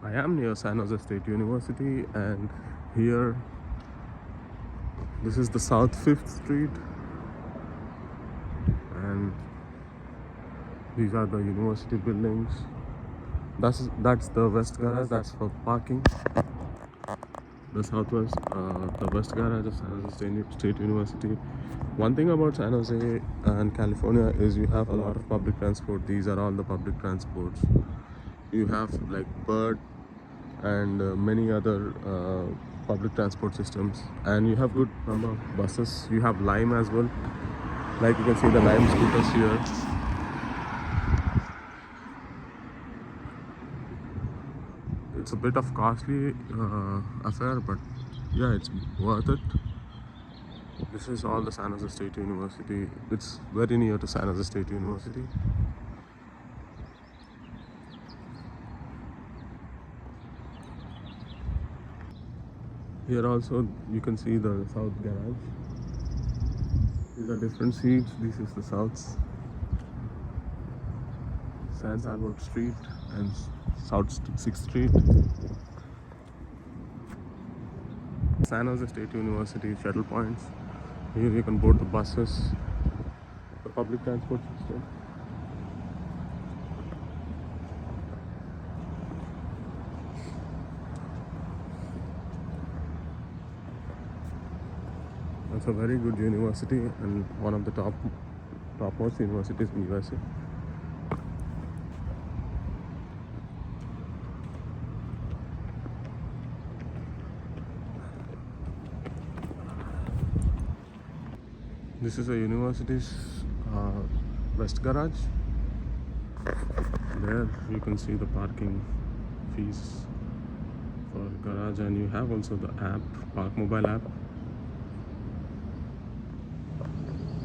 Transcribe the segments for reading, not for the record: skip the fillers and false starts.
I am near San Jose State University, and here this is the South 5th Street, and these are the university buildings. That's the West Garage, that's for parking. The Southwest, the West Garage of San Jose State University. One thing about San Jose and California is you have a lot of public transport. These are all the public transports. You have like Bird and many other public transport systems, and you have good number of buses. You have Lime as well, like you can see the Lime scooters here. It's a bit of costly affair, but yeah, it's worth it. This is all the San Jose State University. It's very near to San Jose State University. Here also you can see the South Garage. These are different seats. This is the South San Salvador Street and South 6th Street. San Jose State University shuttle points. Here you can board the buses, the public transport system. It's a very good university and one of the topmost universities in USA. This is a university's West Garage. There you can see the parking fees for garage, and you have also the app, Park Mobile app.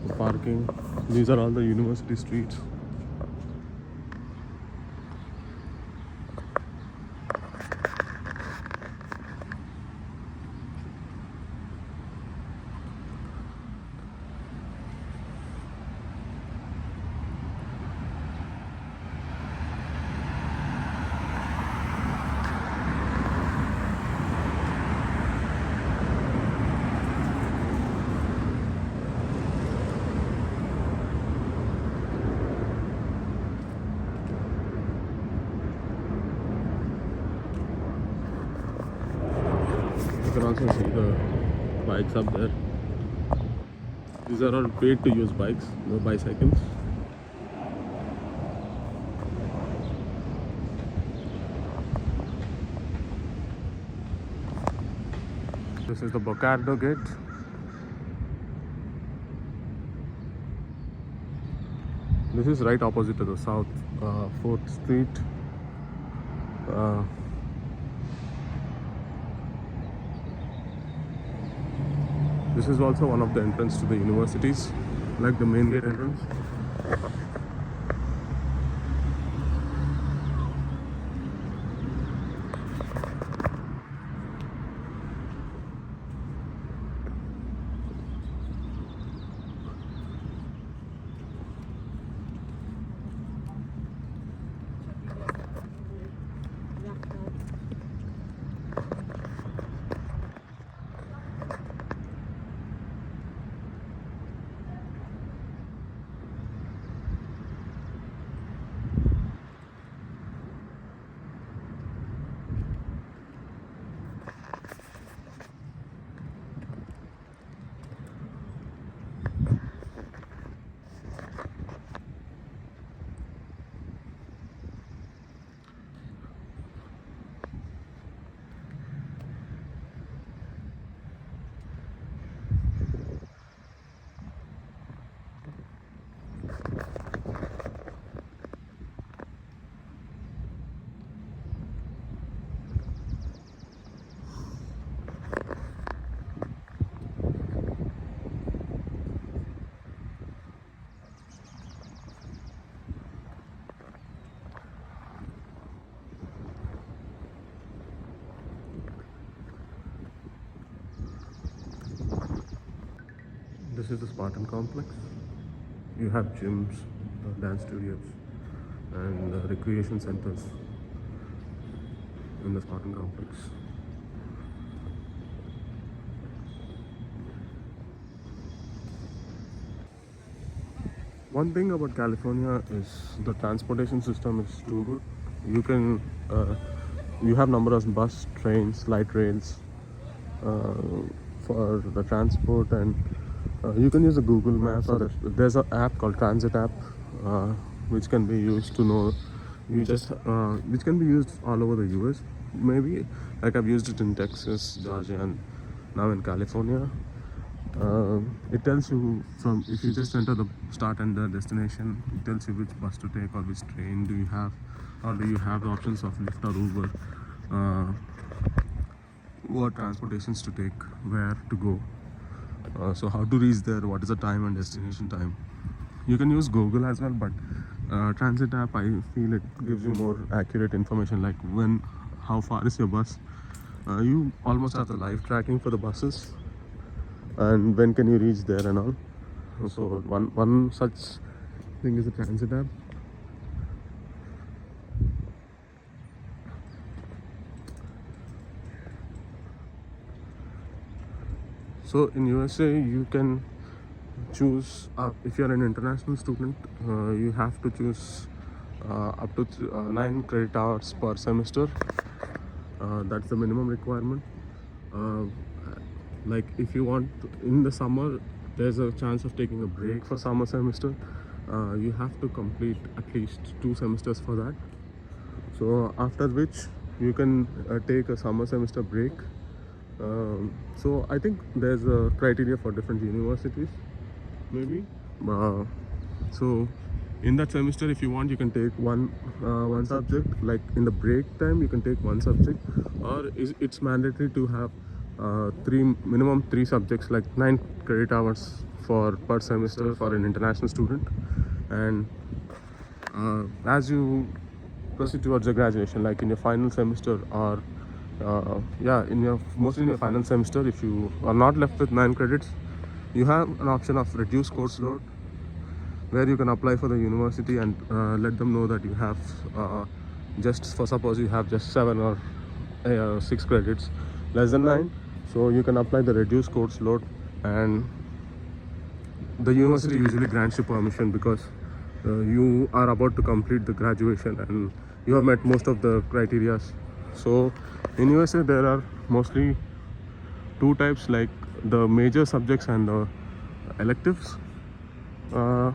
The parking. These are all the university streets. You can also see the bikes up there. These are all paid to use bikes, no bicycles. This is the Bocardo Gate. This is right opposite to the South 4th Street. This is also one of the entrance to the universities, like the main gate entrance. This is the Spartan complex. You have gyms, dance studios, and recreation centers. in the Spartan complex. One thing about California is the transportation system is too good. You can you have number of bus, trains, light rails uh, for the transport, and you can use the Google Maps, or there's an app called Transit app, uh, which can be used to know you just which can be used all over the US. Maybe like I've used it in Texas, Georgia, and now in California. It tells you from if you just enter the start and the destination, it tells you which bus to take or which train do you have, or do you have the options of Lyft or Uber, uh, what transportations to take, where to go, so how to reach there, what is the time and destination time. You can use Google as well, but Transit app, I feel it gives you more accurate information, like when, how far is your bus. You almost have the live tracking for the buses, and when can you reach there and all. So one such thing is the Transit app. So in USA you can choose if you're an international student, you have to choose up to 9 credit hours per semester. That's the minimum requirement. uh, like if you want in the summer, there's a chance of taking a break for summer semester. You have to complete at least 2 semesters for that. So after which you can take a summer semester break. So I think there's a criteria for different universities, maybe. So in that semester, if you want, you can take one subject. Like in the break time, you can take one subject, or it's mandatory to have minimum three subjects, like 9 credit hours per semester for an international student. And as you proceed towards your graduation, like in your final semester, or mostly in your final semester, if you are not left with 9 credits, you have an option of reduced course load, where you can apply for the university and let them know that you have just, for suppose you have just 7 or 6 credits, less than 9. So you can apply the reduced course load, and the university usually grants you permission, because you are about to complete the graduation and you have met most of the criteria. So in USA there are mostly two types, like the major subjects and the electives. uh,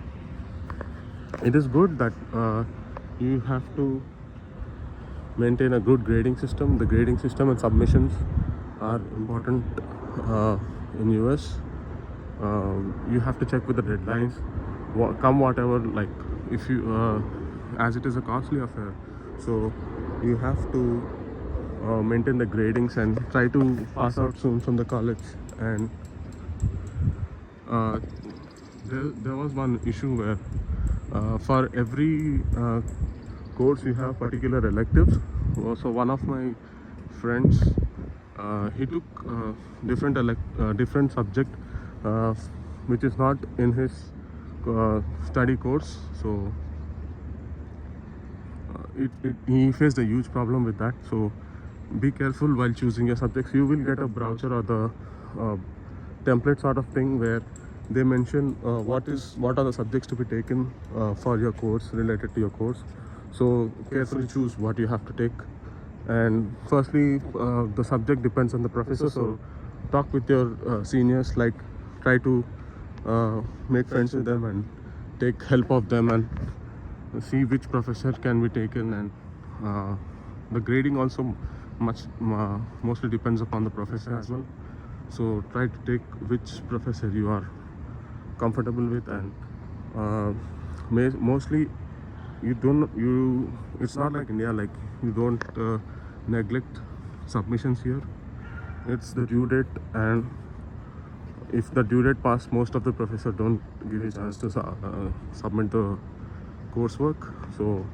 it is good that you have to maintain a good grading system. The grading system and submissions are important in US. You have to check with the deadlines, come whatever, like if you as it is a costly affair, so you have to maintain the gradings and try to pass out soon from the college. And uh, there was one issue where for every course you have particular electives. So one of my friends, he took different subject uh, which is not in his study course. So he faced a huge problem with that. So be careful while choosing your subjects. You will get a brochure or the uh, template sort of thing, where they mention what are the subjects to be taken for your course, related to your course. So carefully choose what you have to take. And firstly, the subject depends on the professor, so talk with your seniors, like try to make friends with them and take help of them, and see which professor can be taken. And the grading also mostly depends upon the professor as well. So try to take which professor you are comfortable with. And mostly it's not like India, like you don't neglect submissions here. It's the due date, and if the due date pass, most of the professors don't give you a chance to submit the coursework. So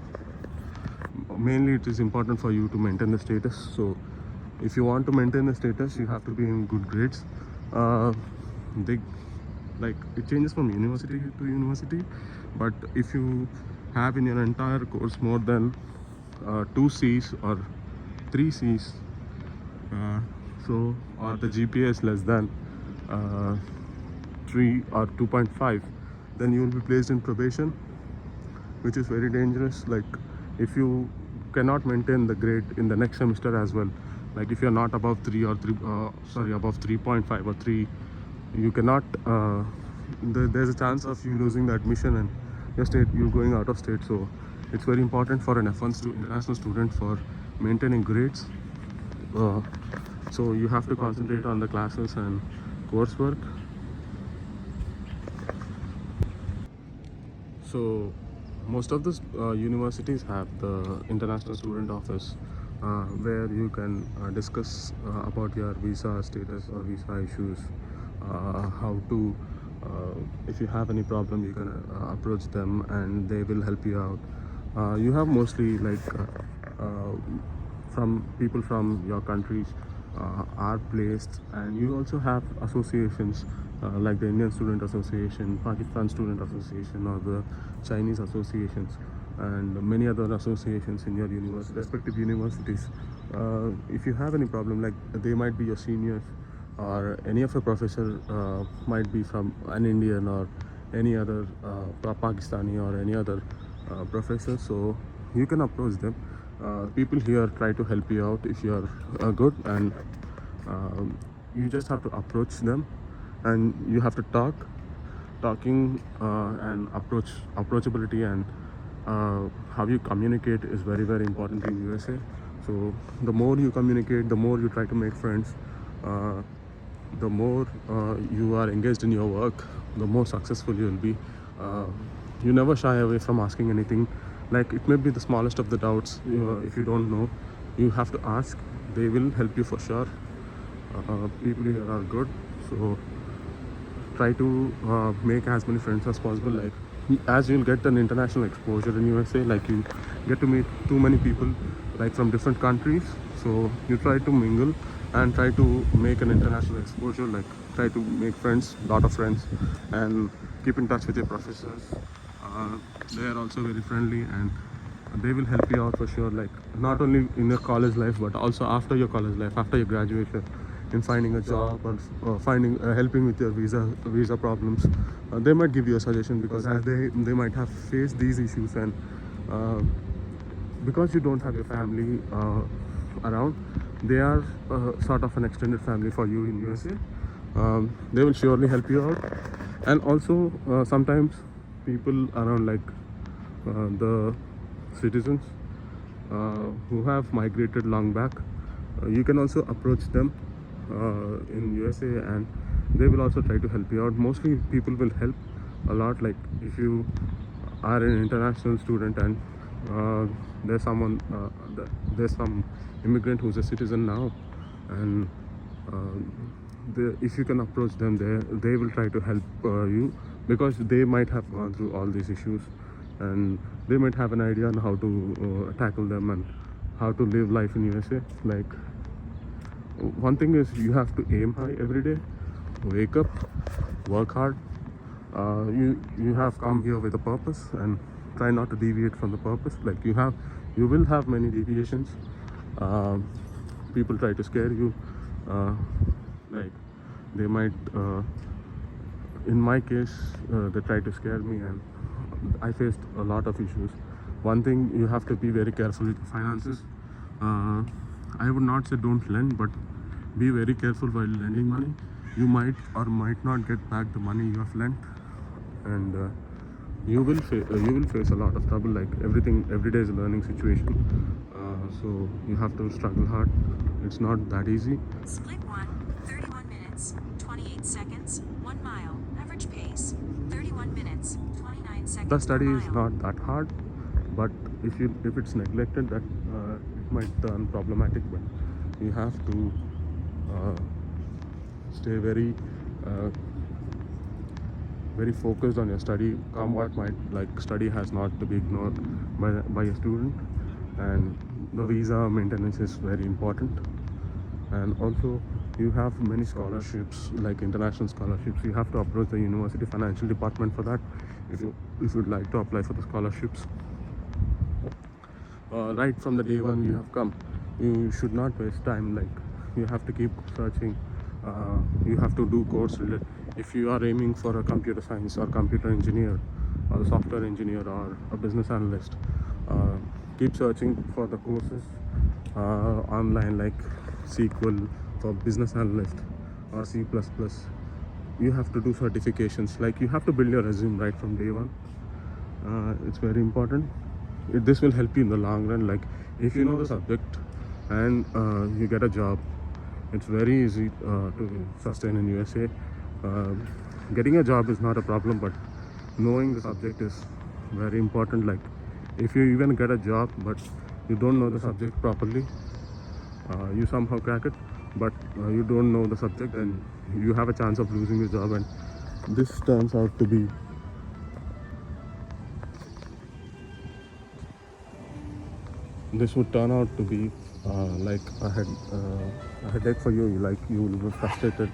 mainly it is important for you to maintain the status. So if you want to maintain the status, you have to be in good grades. They like it changes from university to university, but if you have in your entire course more than 2 C's or 3 C's, so or the GPA is less than 3 or 2.5, then you will be placed in probation, which is very dangerous. Like if you cannot maintain the grade in the next semester as well, like if you're not above 3 or 3 above 3.5 or 3, you cannot there's a chance of you losing the admission and you're going out of state. So it's very important for an F1 international student for maintaining grades. So you have to concentrate on the classes and coursework. So most of the universities have the international student office, where you can discuss about your visa status or visa issues, how to if you have any problem you can approach them and they will help you out. You have mostly like from people from your countries are placed, and you also have associations like the Indian Student Association, Pakistan Student Association, or the Chinese associations, and many other associations in your respective universities. If you have any problem, like they might be your seniors, or any of your professor might be from an Indian or any other Pakistani or any other professor, so you can approach them. People here try to help you out if you are good, and you just have to approach them, and you have to talking and approachability and how you communicate is very, very important in USA. So the more you communicate, the more you try to make friends, the more you are engaged in your work, the more successful you will be. You never shy away from asking anything. Like it may be the smallest of the doubts. If you don't know, you have to ask. They will help you for sure. People here are good, so try to make as many friends as possible. Like as you'll get an international exposure in USA, like you get to meet too many people like from different countries, so you try to mingle and try to make an international exposure, like try to make friends, lot of friends, and keep in touch with your professors. They are also very friendly and they will help you out for sure, like not only in your college life but also after your college life, after your graduation, in finding a job or finding helping with your visa problems. They might give you a suggestion, because as they might have faced these issues, and because you don't have your family around, they are sort of an extended family for you in USA. They will surely help you out. And also sometimes people around, like the citizens who have migrated long back, you can also approach them in USA, and they will also try to help you out. Mostly people will help a lot. Like if you are an international student and there's some immigrant who's a citizen now, and if you can approach them, they will try to help you, because they might have gone through all these issues, and they might have an idea on how to tackle them and how to live life in USA. Like one thing is, you have to aim high every day, wake up, work hard. You have come here with a purpose, and try not to deviate from the purpose. Like you will have many deviations. People try to scare you, like they might in my case they tried to scare me, and I faced a lot of issues. One thing, you have to be very careful with finances. I would not say don't lend, but be very careful while lending money. You might or might not get back the money you have lent, and you will face a lot of trouble. Like every day is a learning situation, so you have to struggle hard. It's not that easy. Split 1, 31 minutes, 28 seconds, 1 mile, average pace, 31 minutes, 29 seconds. The study per is mile. not that hard, but if it's neglected, that it might turn problematic. But you have to stay very very focused on your study. Come what might, like study has not to be ignored by a student, and the visa maintenance is very important. And also you have many scholarships, like international scholarships. You have to approach the university financial department for that if you'd like to apply for the scholarships. Right from the day one you have come, you should not waste time. Like, you have to keep searching. You have to do course related. If you are aiming for a computer science or computer engineer or a software engineer or a business analyst, uh, keep searching for the courses online, like SQL for business analyst or C++. You have to do certifications. Like, you have to build your resume right from day one. It's very important. This will help you in the long run. Like, if you know the subject and you get a job, it's very easy to sustain in USA. uh, Getting a job is not a problem, but knowing the subject is very important. Like, if you even get a job but you don't know the subject properly, you somehow crack it, but you don't know the subject, then you have a chance of losing your job. And this turns out to be this would turn out to be like a headache for you. Like, you will be frustrated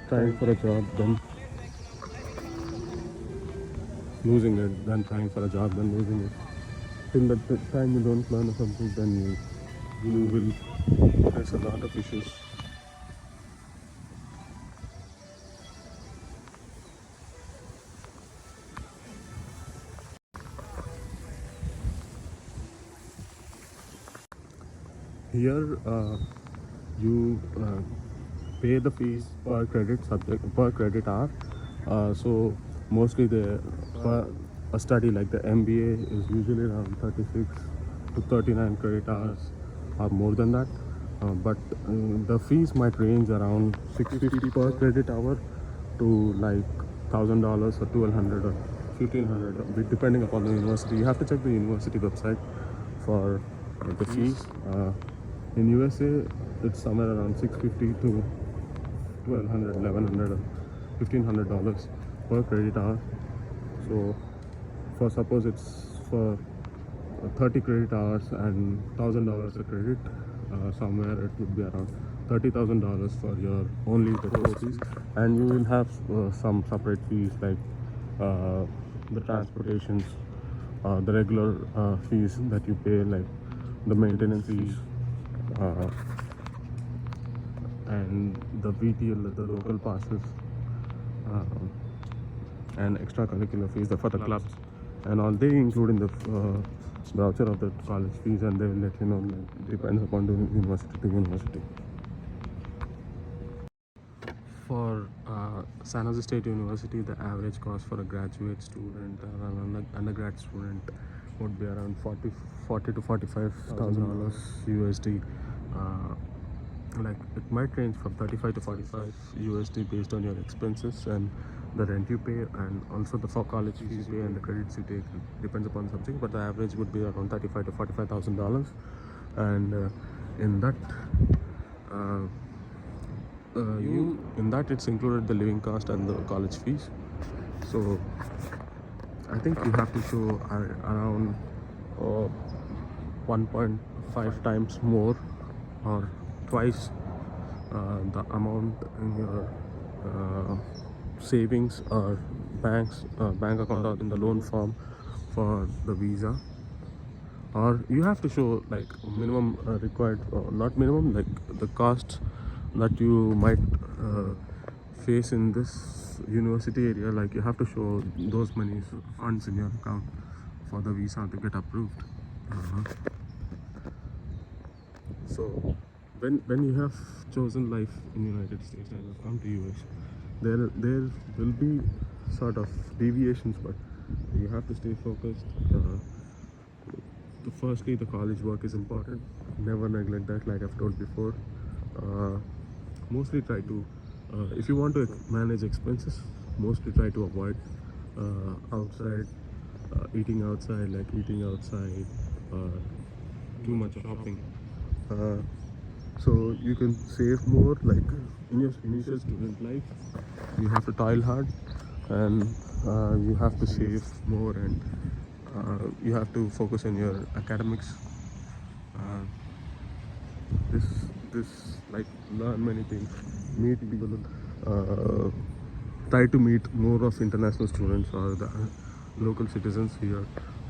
trying for a job, then losing it, then trying for a job, then losing it. Till the time you don't learn something, then you will face a lot of issues. Here, you pay the fees per credit subject, per credit hour. So mostly per a study like the MBA is usually around 36 to 39 credit hours or more than that. But the fees might range around 650 per credit hour to like $1,000 or 1,200 or 1,500, depending upon the university. You have to check the university website for the fees. In USA, it's somewhere around 650 to 1,200, 1,100, or $1,500 per credit hour. So, for suppose it's for 30 credit hours and $1,000 a credit, somewhere it would be around $30,000 for your only the course fees, and you will have some separate fees like the transportations, the regular fees that you pay, like the maintenance fees, uh, and the VTL, the local passes, and extracurricular fees for the clubs, and all they include in the voucher of the college fees, and they will let you know. Like, depends upon the university to university. For San Jose State University, the average cost for a graduate student or an undergrad student would be around 40 to $45,000 USD. Uh, like, it might range from 35 to 45 USD based on your expenses and the rent you pay, and also the for college fees you pay and the credits you take. Depends upon the subject, but the average would be around 35 to $45,000. And in that uh, in that it's included the living cost and the college fees. So I think you have to show around 1.5 times more or twice the amount in your savings or bank account or in the loan form for the visa. Or you have to show like minimum required, not minimum, like the cost that you might face in this university area. Like, you have to show those many funds in your account for the visa to get approved. uh So when you have chosen life in United States and have come to US, there will be sort of deviations, but you have to stay focused. Firstly, the college work is important. Never neglect that, like I've told before. Uh, Mostly try to, if you want to manage expenses, mostly try to avoid outside, eating outside, uh, too much shopping. Uh, so you can save more. Like, in your initial student life, you have to toil hard, and you have to save more, and you have to focus on your academics. uh, this this like, learn many things, meet people, uh, try to meet more of international students or the local citizens here,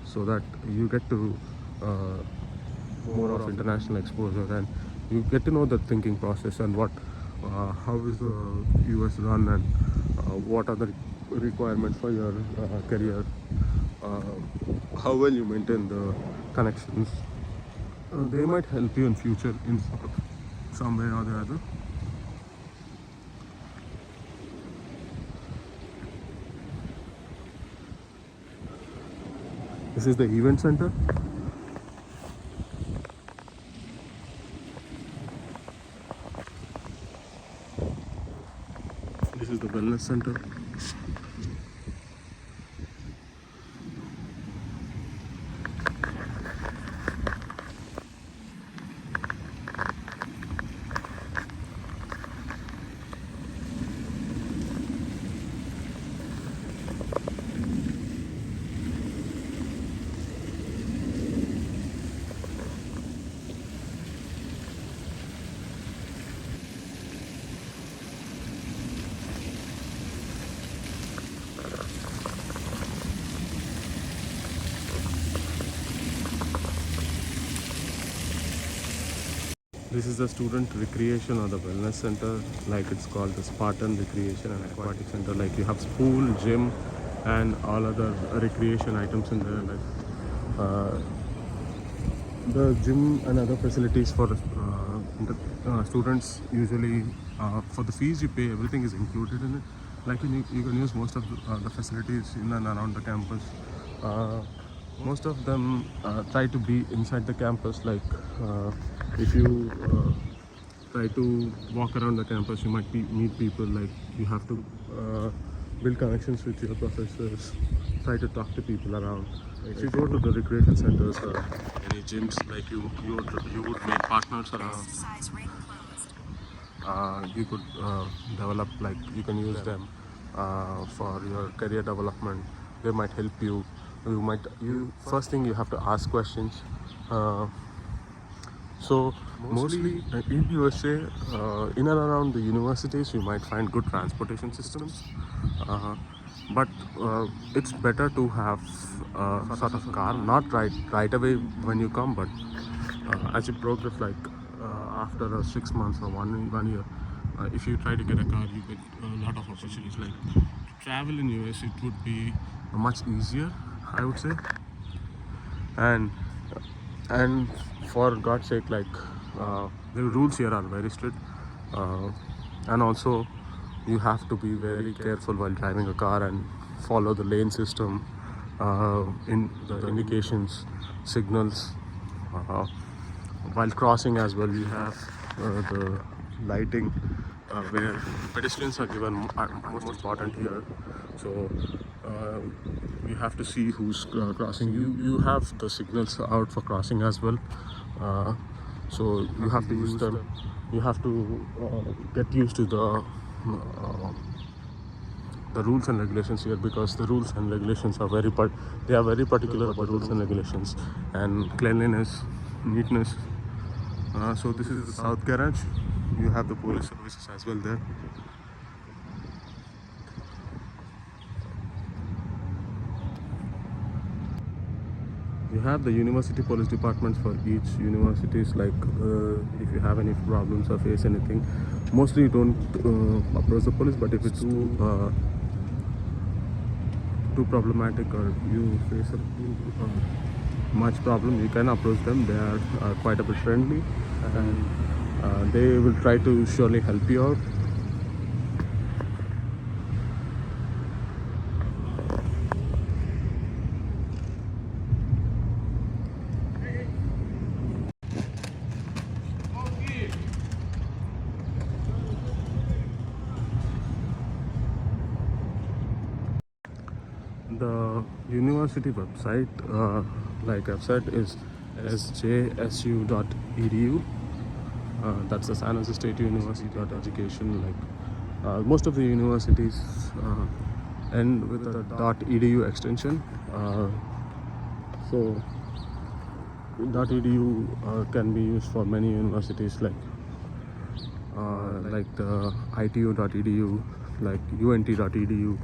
so that you get to uh, more of international exposure, and you get to know the thinking process and how is the US run, and what are the requirements for your career, how well you maintain the connections. They might help you in future in some way or the other. This is the event center. This is the wellness center. This is the student recreation or the wellness center, like it's called the Spartan Recreation and Aquatic Center. Like you have pool, gym, and all other recreation items in there. Like the gym and other facilities for students usually for the fees you pay, everything is included in it. Like you can use most of the facilities in and around the campus. Most of them try to be inside the campus. Like if you try to walk around the campus, you might meet people. Like you have to build connections with your professors, try to talk to people around. If you go to the recreation centers or any gyms, like you would make partners around. Exercise ring closed. You could develop, like you can use them for your career development. They might help you. You first thing you have to ask questions. So mostly in USA, in and around the universities, you might find good transportation systems. But it's better to have sort of car, not right away when you come, but as you progress, like after 6 months or one year, if you try to get a car, you get a lot of opportunities. Like to travel in US, it would be much easier, I would say. And for God's sake, like the rules here are very strict, and also you have to be very careful while driving a car and follow the lane system, in the indications, signals. While crossing as well, we have the lighting, where pedestrians are given most important here. So you have to see who's crossing. You have the signals out for crossing as well. So you have to use them. You have to get used to the rules and regulations here, because the rules and regulations are very particular about rules and regulations and cleanliness, neatness. So this is the South Garage. You have the police services as well there. You have the university police departments for each universities. Like if you have any problems or face anything, mostly you don't approach the police, but if it's too problematic or you face much problem, you can approach them. They are quite a bit friendly, and they will try to surely help you out. The university website, like I've said, is sjsu.edu. That's the San Jose State University.education. Like most of the universities end with a .edu extension. So .edu can be used for many universities, like the itu.edu, like unt.edu,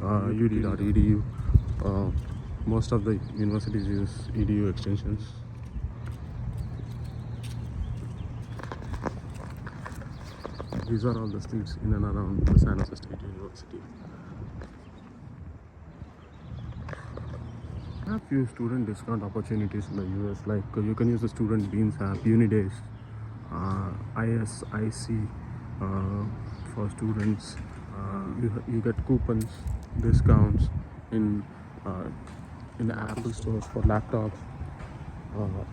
ud.edu. Most of the universities use edu extensions. These are all the streets in and around the San Jose State University. I have few student discount opportunities in the US, like you can use the student beans app, Unidays, ISIC for students. You get coupons, discounts in the Apple stores for laptops,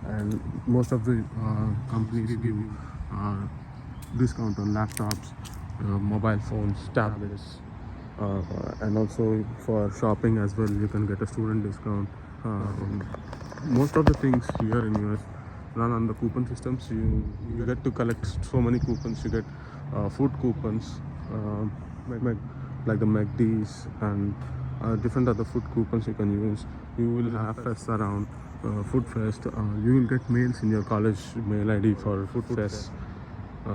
and most of the companies give discount on laptops, mobile phones, tablets, and also for shopping as well. You can get a student discount. Most of the things here in US run on the coupon systems. You get to collect so many coupons. You get food coupons, like the McD's and different other food coupons you can use. You will have fests around, food fest. You will get mails in your college mail ID for food fest,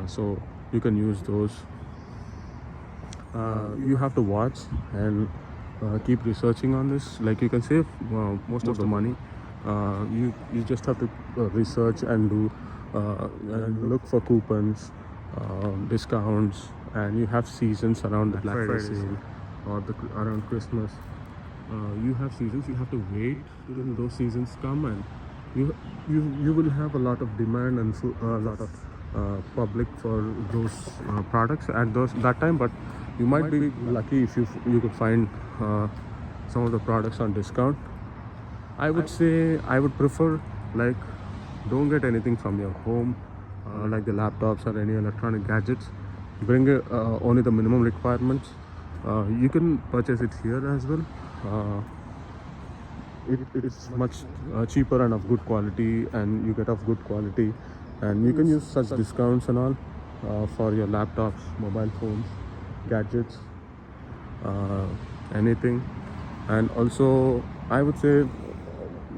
so you can use those. You have to watch and keep researching on this. Like you can save most of the money. You just have to research and do and look for coupons, discounts, and you have seasons around the Black Friday sale or around Christmas. You have seasons. You have to wait till those seasons come, and you will have a lot of demand and a lot of public for those products at that time. But you might be lucky if you could find some of the products on discount. I would say I would prefer, like, don't get anything from your home, like the laptops or any electronic gadgets. Bring only the minimum requirements. You can purchase it here as well. It's much cheaper and of good quality, and you get of good quality, and you can use such discounts and all for your laptops, mobile phones, gadgets, anything. And also I would say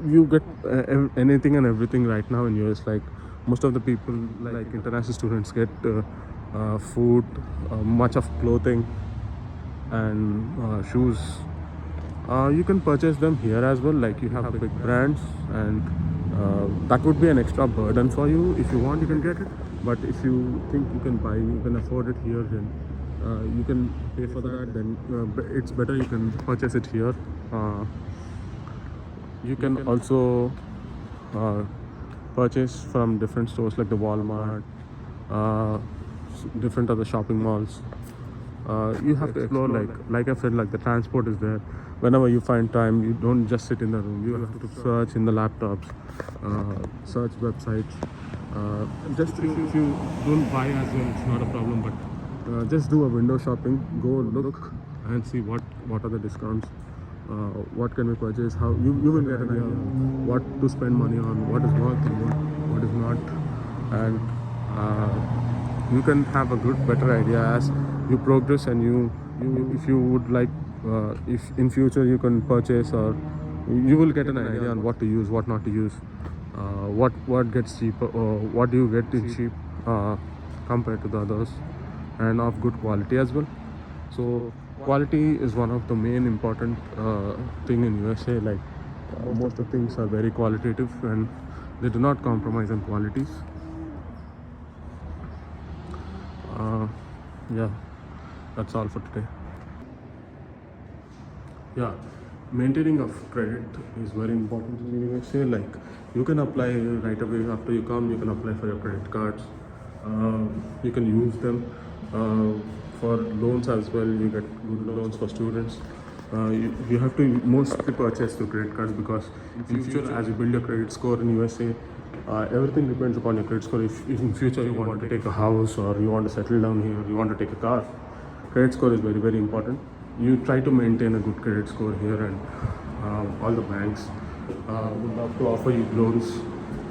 you get anything and everything right now in US. Like most of the people, like international students, get food, much of clothing and shoes. You can purchase them here as well. Like you have big brands, and that would be an extra burden for you. If you want, you can get it, but if you think you can afford it here, then you can pay for that. Then it's better you can purchase it here. You can also purchase from different stores like the Walmart, different other shopping malls. You have to explore, like I said, like the transport is there. Whenever you find time, you don't just sit in the room. You have to search in the laptops, search websites. Just if you don't buy as well, it's not a problem, but just do a window shopping. Go look and see what are the discounts, what can we purchase, how you will get an idea what to spend money on, what is worth and what is not. And you can have a better idea as you progress, and you if you would like, if in future you can purchase, or you will get an idea on what to use, what not to use, what gets cheaper, or what do you get in cheap compared to the others, and of good quality as well. So quality is one of the main important thing in USA. Like most of the things are very qualitative, and they do not compromise on qualities. Yeah, that's all for today. Yeah, maintaining of credit is very important in the USA. Like you can apply right away after you come. You can apply for your credit cards. You can use them for loans as well. You get good loans for students. You have to mostly purchase through credit cards, because in future, as you build your credit score in USA, everything depends upon your credit score. If in future you want to take a house, or you want to settle down here, you want to take a car, credit score is very, very important. You try to maintain a good credit score here, and all the banks would love to offer you loans,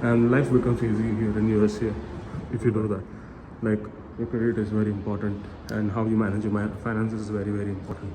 and life becomes easy here in USA if you do that. Like your credit is very important, and how you manage your finances is very, very important.